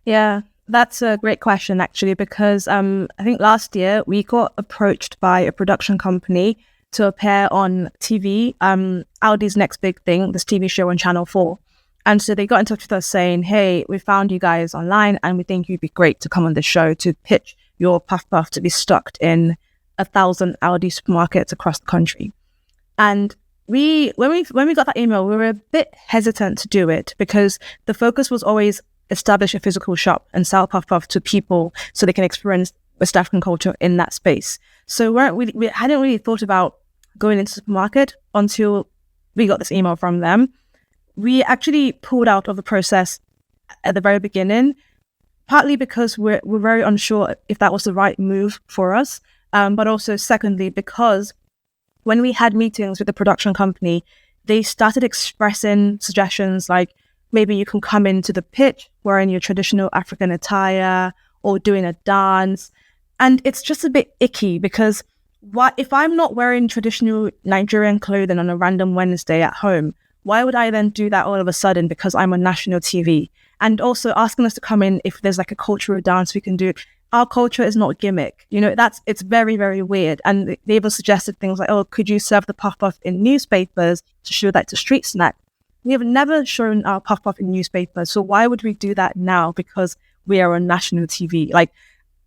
Yeah, that's a great question, actually, because I think last year we got approached by a production company to appear on TV, Aldi's Next Big Thing, this TV show on Channel 4. And so they got in touch with us saying, hey, we found you guys online and we think you'd be great to come on the show to pitch your Puff Puff to be stocked in 1,000 Aldi supermarkets across the country. And when we got that email, we were a bit hesitant to do it because the focus was always establish a physical shop and sell Puff Puff to people so they can experience West African culture in that space. So we hadn't really thought about going into the supermarket until we got this email from them. We actually pulled out of the process at the very beginning, partly because we're very unsure if that was the right move for us, but also secondly because when we had meetings with the production company, they started expressing suggestions like maybe you can come into the pitch wearing your traditional African attire or doing a dance. And it's just a bit icky because if I'm not wearing traditional Nigerian clothing on a random Wednesday at home, why would I then do that all of a sudden because I'm on national TV? And also asking us to come in if there's like a cultural dance we can do. Our culture is not a gimmick. It's very, very weird. And they even suggested things like, oh, could you serve the Puff Puff in newspapers to show that it's a street snack? We have never shown our Puff Puff in newspapers. So why would we do that now because we are on national TV? Like,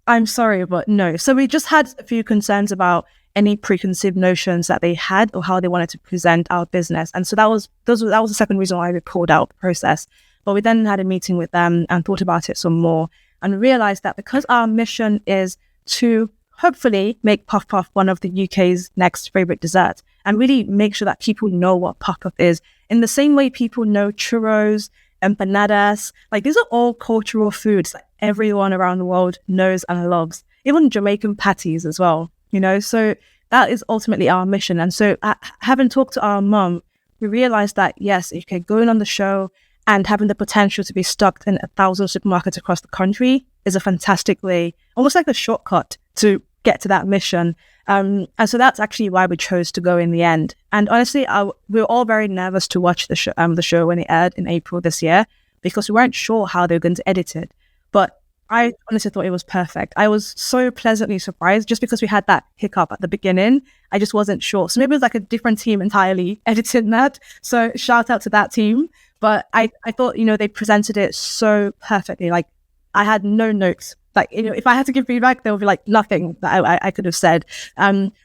I'm sorry, but no. So we just had a few concerns about any preconceived notions that they had or how they wanted to present our business. And so that was the second reason why we pulled out the process. But we then had a meeting with them and thought about it some more and realized that because our mission is to hopefully make Puff Puff one of the UK's next favorite desserts and really make sure that people know what Puff Puff is in the same way people know churros, empanadas. Like, these are all cultural foods that everyone around the world knows and loves, even Jamaican patties as well, So that is ultimately our mission. And so having talked to our mum, we realized that, yes, okay, going on the show and having the potential to be stocked in 1,000 supermarkets across the country is a fantastic way, almost like a shortcut to get to that mission. And so that's actually why we chose to go in the end. And honestly, we were all very nervous to watch the show when it aired in April this year because we weren't sure how they were going to edit it. But I honestly thought it was perfect. I was so pleasantly surprised just because we had that hiccup at the beginning. I just wasn't sure. So maybe it was like a different team entirely editing that. So shout out to that team. But I thought, they presented it so perfectly. Like, I had no notes. Like, if I had to give feedback, there would be like nothing that I could have said.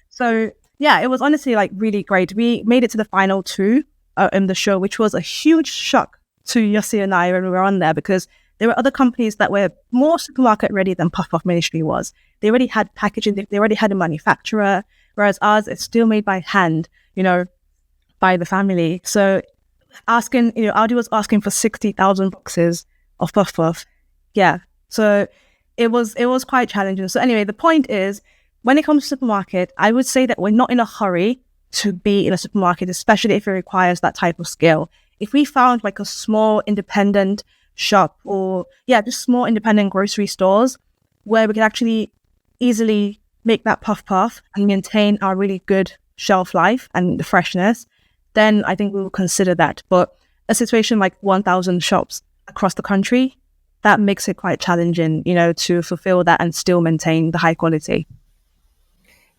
So yeah, it was honestly like really great. We made it to the final two in the show, which was a huge shock to Yossi and I when we were on there, because there were other companies that were more supermarket ready than Puff Puff Ministry was. They already had packaging, they already had a manufacturer, whereas ours is still made by hand, by the family. So Aldi was asking for 60,000 boxes of Puff Puff. Yeah. So it was quite challenging. So anyway, the point is, when it comes to supermarket, I would say that we're not in a hurry to be in a supermarket, especially if it requires that type of skill. If we found like a small independent shop, or just small independent grocery stores where we could actually easily make that Puff Puff and maintain our really good shelf life and the freshness, then I think we will consider that. But a situation like 1,000 shops across the country, that makes it quite challenging, to fulfill that and still maintain the high quality.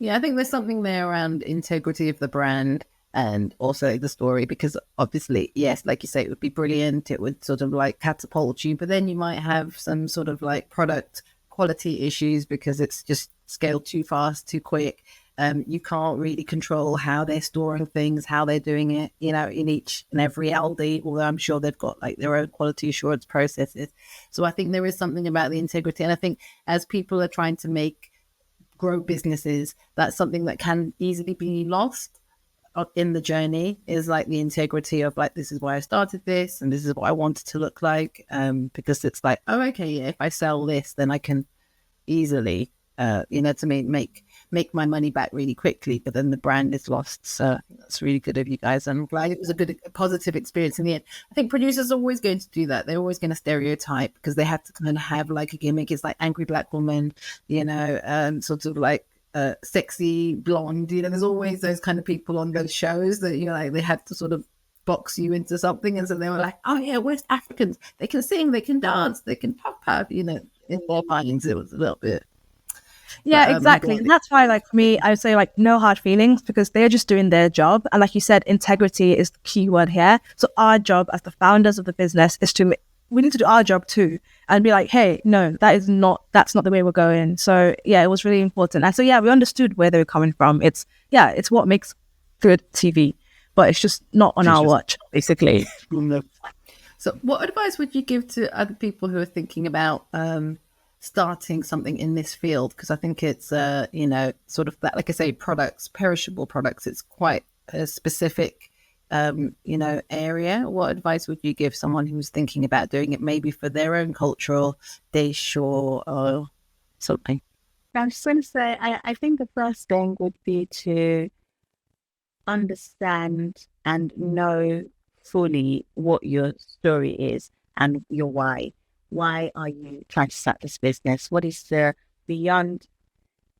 Yeah, I think there's something there around integrity of the brand and also the story, because obviously, yes, like you say, it would be brilliant. It would sort of like catapult you, but then you might have some sort of like product quality issues because it's just scaled too fast, too quick. You can't really control how they're storing things, how they're doing it, in each and every Aldi, although I'm sure they've got like their own quality assurance processes. So I think there is something about the integrity. And I think as people are trying to grow businesses, that's something that can easily be lost in the journey, is like the integrity of like, this is why I started this and this is what I want it to look like, because it's like, oh, okay, yeah, if I sell this, then I can easily make my money back really quickly, but then the brand is lost. So that's really good of you guys. I'm glad it was a positive experience in the end. I think producers are always going to do that. They're always going to stereotype because they have to kind of have like a gimmick. It's like angry black woman, sort of like sexy blonde. There's always those kind of people on those shows that they have to sort of box you into something. And so they were like, oh yeah, West Africans, they can sing, they can dance, they can pop up. In their minds it was a little bit. Yeah, exactly. And that's why, like, for me, I would say, like, no hard feelings, because they're just doing their job. And like you said, integrity is the key word here. So our job as the founders of the business is we need to do our job too and be like, hey, no, that's not the way we're going. So yeah, it was really important. And so yeah, we understood where they were coming from. It's what makes good TV, but it's just not on our watch, basically. So what advice would you give to other people who are thinking about starting something in this field? Because I think it's sort of that, like I say, perishable products, it's quite a specific area. What advice would you give someone who's thinking about doing it, maybe for their own cultural dish or something? I'm just going to say, I think the first thing would be to understand and know fully what your story is and your why. Why are you trying to start this business? What is the beyond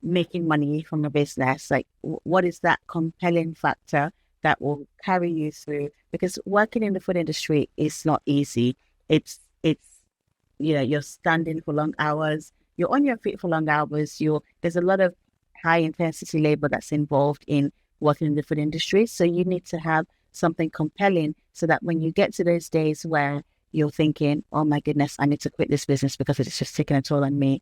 making money from a business? Like, what is that compelling factor that will carry you through? Because working in the food industry is not easy. It's you're standing for long hours. You're on your feet for long hours. There's a lot of high intensity labor that's involved in working in the food industry. So you need to have something compelling so that when you get to those days where you're thinking, oh my goodness, I need to quit this business because it's just taking a toll on me,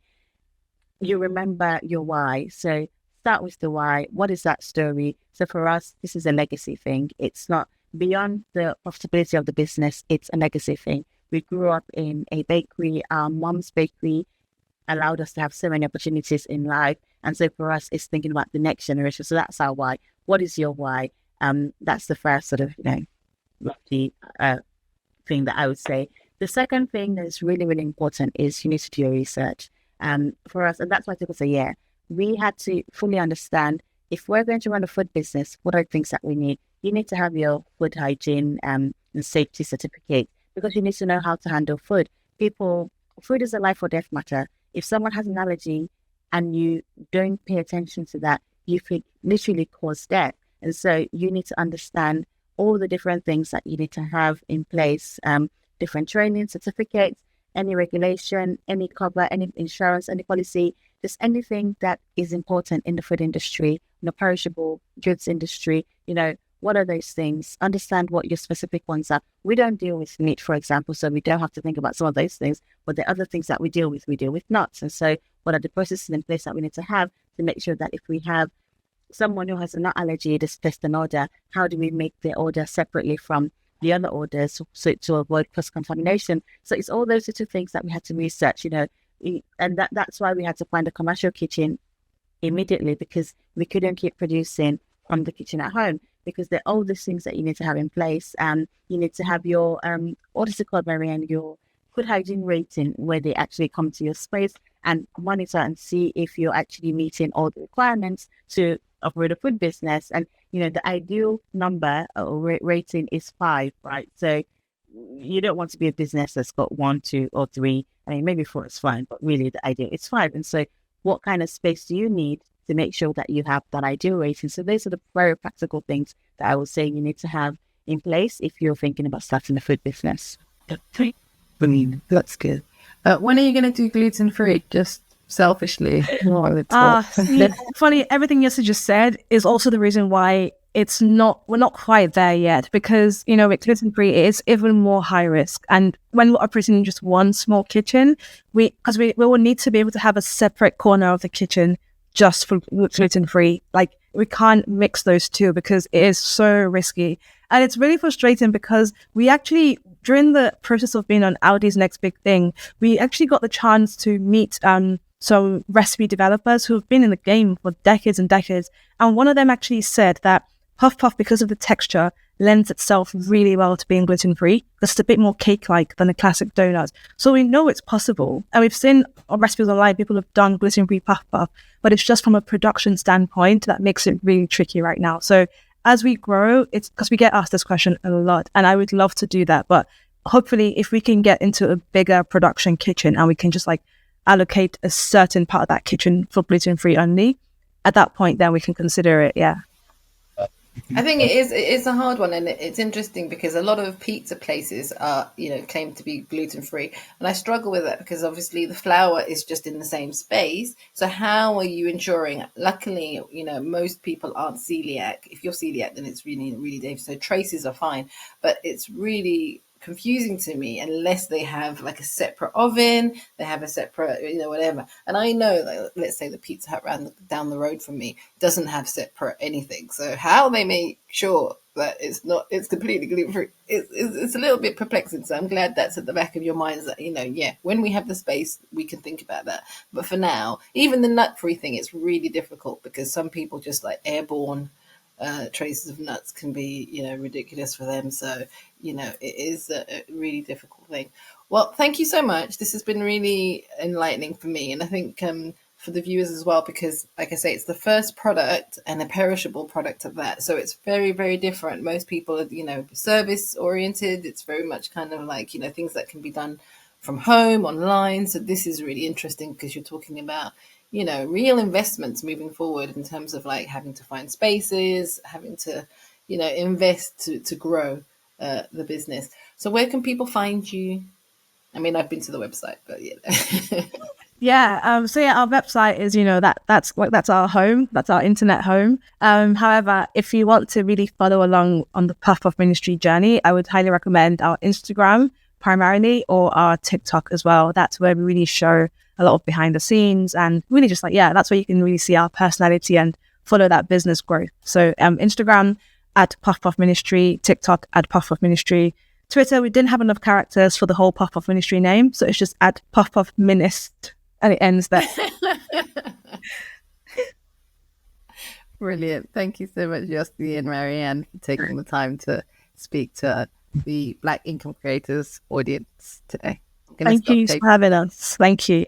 you remember your why. So start with the why. What is that story? So for us, this is a legacy thing. It's not beyond the profitability of the business. It's a legacy thing. We grew up in a bakery. Our mom's bakery allowed us to have so many opportunities in life. And so for us, it's thinking about the next generation. So that's our why. What is your why? That's the first sort of, lofty thing that I would say. The second thing that is really, really important is you need to do your research. For us, and that's why people say, we had to fully understand, if we're going to run a food business, what are the things that we need? You need to have your food hygiene and safety certificate, because you need to know how to handle food. Food is a life or death matter. If someone has an allergy and you don't pay attention to that, you could literally cause death. And so you need to understand all the different things that you need to have in place, different training, certificates, any regulation, any cover, any insurance, any policy, just anything that is important in the food industry, in the perishable goods industry. What are those things? Understand what your specific ones are. We don't deal with meat, for example, so we don't have to think about some of those things, but the other things that we deal with nuts. And so what are the processes in place that we need to have to make sure that if we have someone who has a nut allergy, just placed an order, how do we make the order separately from the other orders, so to avoid cross-contamination. So it's all those little things that we had to research, and that's why we had to find a commercial kitchen immediately, because we couldn't keep producing from the kitchen at home, because they're all these things that you need to have in place. And you need to have your what is it called, Marianne, your food hygiene rating, where they actually come to your space and monitor and see if you're actually meeting all the requirements to operate a food business. And the ideal number or rating is 5, right? So you don't want to be a business that's got 1, 2, or 3. I mean, maybe 4 is fine, but really the ideal is 5. And so what kind of space do you need to make sure that you have that ideal rating? So those are the very practical things that I would say you need to have in place if you're thinking about starting a food business. That's good. When are you going to do gluten-free? Just selfishly. Funny, everything Yossie just said is also the reason why we're not quite there yet, because with gluten-free it is even more high risk. And when we're operating in just one small kitchen, we will need to be able to have a separate corner of the kitchen just for gluten-free. Like, we can't mix those two because it is so risky. And it's really frustrating because we actually, during the process of being on Aldi's Next Big Thing, we actually got the chance to meet some recipe developers who have been in the game for decades and decades. And one of them actually said that puff puff, because of the texture, lends itself really well to being gluten-free. It's a bit more cake-like than the classic donuts. So we know it's possible. And we've seen on recipes online, people have done gluten-free puff puff, but it's just from a production standpoint that makes it really tricky right now. So as we grow, it's because we get asked this question a lot, and I would love to do that. But hopefully if we can get into a bigger production kitchen and we can just allocate a certain part of that kitchen for gluten-free only, at that point, then we can consider it. Yeah. I think it's a hard one, and it's interesting because a lot of pizza places are, claim to be gluten-free, and I struggle with that because obviously the flour is just in the same space. So how are you ensuring? Luckily, most people aren't celiac. If you're celiac, then it's really, really dangerous. So traces are fine, but it's really confusing to me unless they have a separate oven, they have a separate whatever. And I know, let's say the Pizza Hut down the road from me doesn't have separate anything, so how they make sure that it's completely gluten-free, it's a little bit perplexing. So I'm glad that's at the back of your minds, that when we have the space we can think about that. But for now, even the nut-free thing, it's really difficult because some people just airborne traces of nuts can be, ridiculous for them. So, it is a really difficult thing. Well, thank you so much. This has been really enlightening for me. And I think for the viewers as well, because like I say, it's the first product and a perishable product of that. So it's very, very different. Most people are, service oriented. It's very much kind of things that can be done from home, online. So this is really interesting because you're talking about real investments moving forward in terms of having to find spaces, having to, invest to grow the business. So where can people find you? I mean, I've been to the website, but Yeah. So our website is, that's our home, that's our internet home. However, if you want to really follow along on the Puff Puff Ministry journey, I would highly recommend our Instagram primarily, or our TikTok as well. That's where we really show a lot of behind the scenes, and really just that's where you can really see our personality and follow that business growth. So Instagram at Puff Puff Ministry, TikTok at Puff Puff Ministry, Twitter, we didn't have enough characters for the whole Puff Puff Ministry name, so it's just at Puff Puff Minist, and it ends there. Brilliant. Thank you so much, Yossie and Marianne, for taking the time to speak to the Black Income Creators audience today. Thank you for having us. Thank you.